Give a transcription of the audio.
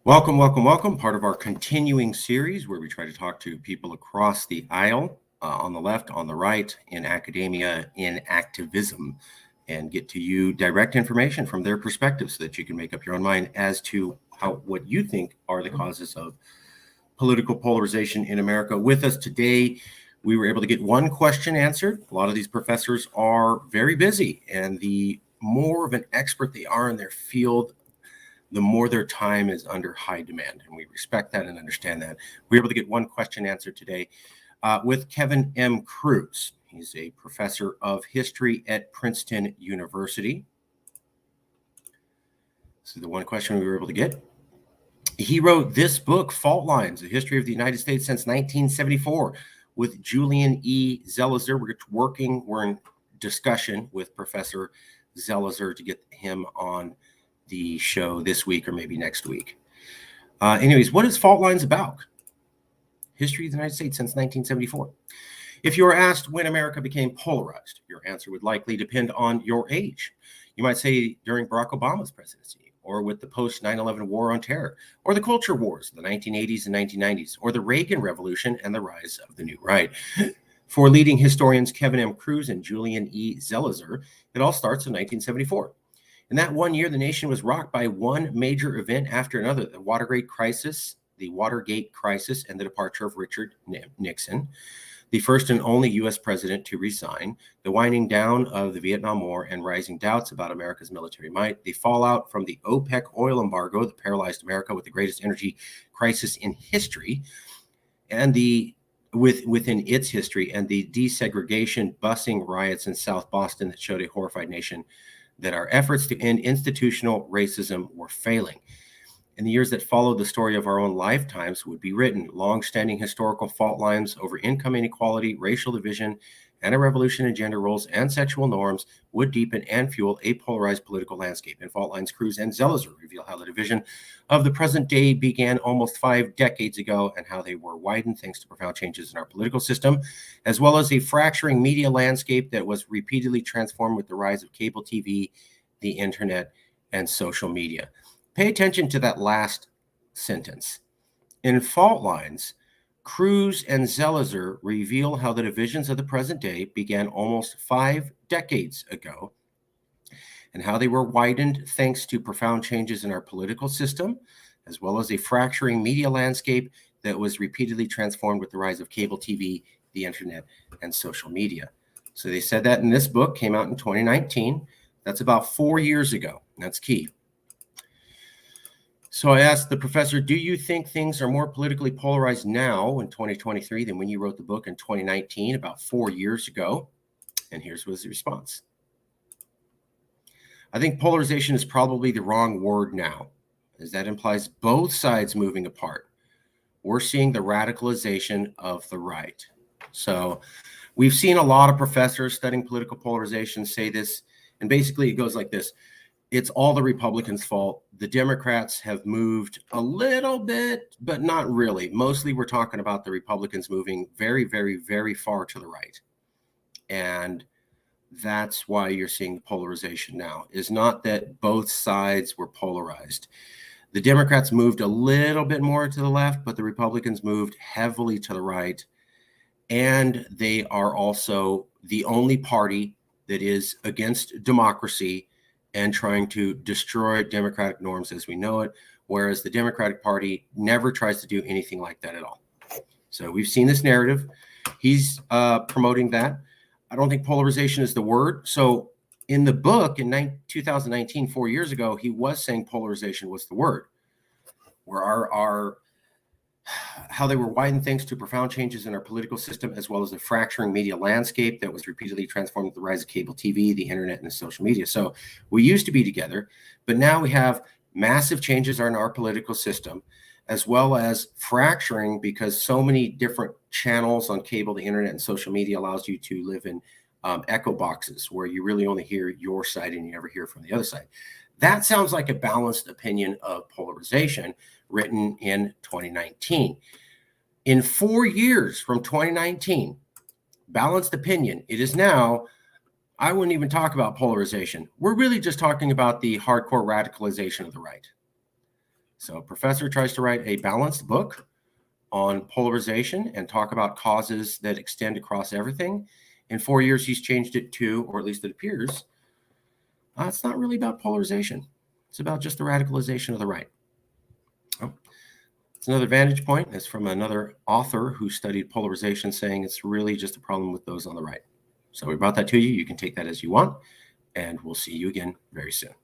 Welcome, welcome, welcome. Part of our continuing series where we try to talk to people across the aisle, on the left, on the right, in academia, in activism, and get to you direct information from their perspective so that you can make up your own mind as to what you think are the causes of political polarization in America. With us today, we were able to get one question answered. A lot of these professors are very busy, and the more of an expert they are in their field, the more their time is under high demand. And we respect that and understand that. We were able to get one question answered today with Kevin M. Kruse. He's a professor of history at Princeton University. This is the one question we were able to get. He wrote this book, Fault Lines, A History of the United States Since 1974, with Julian E. Zelizer. We're in discussion with Professor Zelizer to get him on the show this week or maybe next week. Anyways, what is Fault Lines about? History of the United States since 1974. If you were asked when America became polarized, your answer would likely depend on your age. You might say during Barack Obama's presidency, or with the post 9/11 war on terror, or the culture wars of the 1980s and 1990s, or the Reagan Revolution and the rise of the new right. For leading historians Kevin M. Kruse and Julian E. Zelizer, it all starts in 1974. In that one year, the nation was rocked by one major event after another: the Watergate crisis, and the departure of Richard Nixon, the first and only U.S. president to resign, the winding down of the Vietnam War and rising doubts about America's military might, the fallout from the OPEC oil embargo that paralyzed America with the greatest energy crisis in history, and within its history, and the desegregation busing riots in South Boston that showed a horrified nation that our efforts to end institutional racism were failing. In the years that followed, the story of our own lifetimes would be written. Long-standing historical fault lines over income inequality, racial division, and a revolution in gender roles and sexual norms would deepen and fuel a polarized political landscape. In Fault Lines, Kruse and Zelizer reveal how the division of the present day began almost 5 decades ago and how they were widened thanks to profound changes in our political system, as well as a fracturing media landscape that was repeatedly transformed with the rise of cable TV, the internet, and social media. Pay attention to that last sentence. In Fault Lines, Kruse and Zelizer reveal how the divisions of the present day began almost 5 decades ago and how they were widened thanks to profound changes in our political system, as well as a fracturing media landscape that was repeatedly transformed with the rise of cable TV, the internet, and social media. So they said that in this book, came out in 2019. That's about 4 years ago. That's key. So I asked the professor, do you think things are more politically polarized now in 2023 than when you wrote the book in 2019, about 4 years ago? And here's his response. I think polarization is probably the wrong word now, as that implies both sides moving apart. We're seeing the radicalization of the right. So we've seen a lot of professors studying political polarization say this, and basically it goes like this. It's all the Republicans' fault. The Democrats have moved a little bit, but not really. Mostly we're talking about the Republicans moving very, very, very far to the right. And that's why you're seeing polarization now, is not that both sides were polarized. The Democrats moved a little bit more to the left, but the Republicans moved heavily to the right. And they are also the only party that is against democracy and trying to destroy democratic norms as we know it, whereas the Democratic Party never tries to do anything like that at all. So we've seen this narrative. He's promoting that. I don't think polarization is the word. So in the book in 2019, 4 years ago, he was saying polarization was the word, where how they were widened thanks to profound changes in our political system, as well as the fracturing media landscape that was repeatedly transformed with the rise of cable TV, the internet, and the social media. So we used to be together, but now we have massive changes in our political system, as well as fracturing because so many different channels on cable, the internet, and social media allows you to live in echo boxes where you really only hear your side and you never hear from the other side. That sounds like a balanced opinion of polarization written in 2019. In 4 years from 2019, balanced opinion, it is now, I wouldn't even talk about polarization. We're really just talking about the hardcore radicalization of the right. So a professor tries to write a balanced book on polarization and talk about causes that extend across everything. In 4 years, he's changed it to, or at least it appears, it's not really about polarization. It's about just the radicalization of the right. Oh, it's another vantage point. It's from another author who studied polarization, saying it's really just a problem with those on the right. So we brought that to you. You can take that as you want, and we'll see you again very soon.